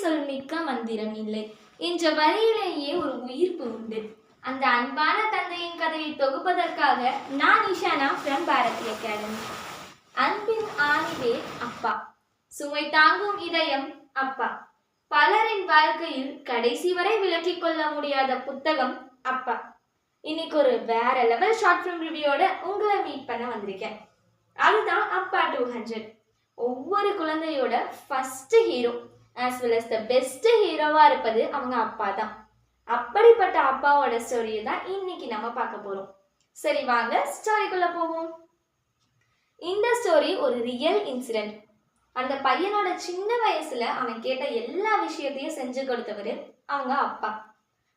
சொல் மிக்க மந்திரம் இல்லை என்ற வரியிலேயே ஒரு உயிர்ப்பு உண்டு. அந்த அன்பான தந்தையின் கதையை தொகுப்பதற்காக நான் இஷானா ஃப்ரம் பாரதி அகாடமி. அன்பின் ஆணிவேர் அப்பா, சுமை தாங்கும் இதயம் அப்பா, பலரின் வாழ்க்கையில் கடைசி வரை விலக்கிக் கொள்ள முடியாத புத்தகம் அப்பா. இன்னைக்கு ஒரு வேற லெவல் ஷார்ட் ஃபிலிம் ரிவ்யூவோட உங்களை மீட் பண்ண வந்திருக்கேன். அதுதான் அப்பா 200. ஒவ்வொரு குழந்தையோட first hero as well as the best ஹீரோவா இருப்பது அவங்க அப்பா தான். அப்படிப்பட்ட அப்பாவோட ஸ்டோரியை தான் இன்னைக்கு நம்ம பார்க்க போறோம். சரி, வாங்க ஸ்டோரிக்குள்ள போவோம். இந்த ஸ்டோரி ஒரு ரியல் இன்சிடென்ட். அந்த பையனோட சின்ன வயசுல அவன் கேட்ட எல்லா விஷயத்தையும் செஞ்சு கொடுத்தவரு அவங்க அப்பா.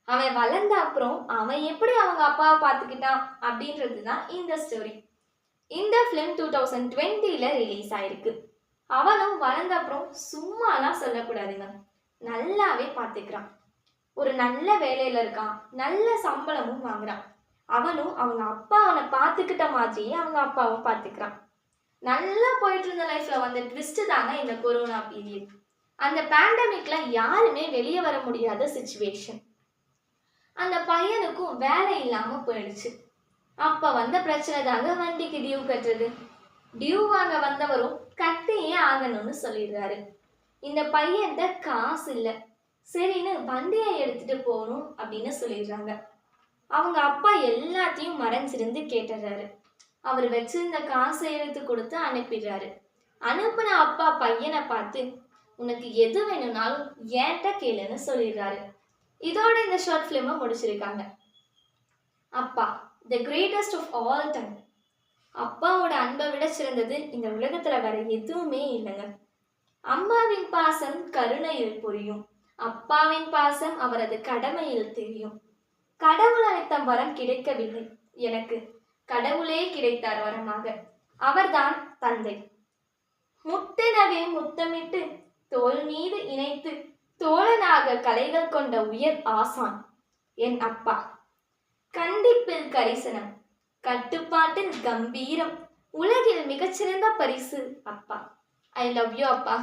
அவன் வளர்ந்த அப்புறம் அவன் எப்படி அவங்க அப்பாவை பார்த்துக்கிட்டான் அப்படின்றது தான் இந்த ஸ்டோரி. இந்த ஃபிலிம் 2020ல ரிலீஸ் ஆயிருக்கு. அவனும் வளர்ந்த அப்புறம் சும்மாலாம் சொல்லக்கூடாதுங்க, நல்லாவே பார்த்துக்கிறான். ஒரு நல்ல வேலையில இருக்கான், நல்ல சம்பளமும் வாங்குறான். அவனும் அவங்க அப்பா அவனை பார்த்துக்கிட்ட மாதிரியே அவங்க அப்பாவும் பார்த்துக்கிறான். நல்லா போயிட்டு இருந்த லைஃப்ல வந்த ட்விஸ்ட் தாங்க இந்த கொரோனா பீரியட். அந்த பேண்டமிக்ல யாருமே வெளியே வர முடியாத சிச்சுவேஷன். அந்த பையனுக்கும் வேலை இல்லாம போயிடுச்சு. அப்ப வந்த பிரச்சனை தாங்க வண்டிக்கு டியூ கட்டுறது. டியூ வாங்க வந்தவரும் கட்டியே ஆகணும்னு சொல்லிடுறாரு. இந்த பையன்கிட்ட காசு இல்லை, சரின்னு வண்டியை எடுத்துட்டு போகணும் அப்படின்னு சொல்லிடுறாங்க. அவங்க அப்பா எல்லாத்தையும் மறைஞ்சிருந்து கேட்டுறாரு. அவர் வச்சிருந்த காசை எடுத்து கொடுத்து அனுப்பிடுறாரு. அனுப்பின அப்பா பையனை பார்த்து, உனக்கு எது வேணும்னாலும் ஏன்ட்ட கேளுன்னு சொல்லிடுறாரு. இதோட இந்த ஷார்ட் ஃபிலிமை முடிச்சிருக்காங்க. அப்பா, the greatest of all time. அப்பாவோட அன்பை விட சிறந்தது இந்த உலகத்துல வேற எதுவுமே இல்லைங்க. அம்மாவின் பாசம் கருணையில் புரியும், அப்பாவின் பாசம் அவரது கடமையில் தெரியும். கடவுள் அளித்த வரம் கிடைக்கவில்லை எனக்கு, கடவுளே கிடைத்தார் வரமாக. அவர்தான் தந்தை. முத்தெனவே முத்தமிட்டு தோல் மீது இணைத்து தோழனாக கலைகள் கொண்ட உயர் ஆசான் என் அப்பா. கண்டிப்பில் கரிசனம், கட்டுப்பாட்டில் கம்பீரம், உலகில் மிகச்சிறந்த பரிசு அப்பா. ஐ லவ் யூ அப்பா.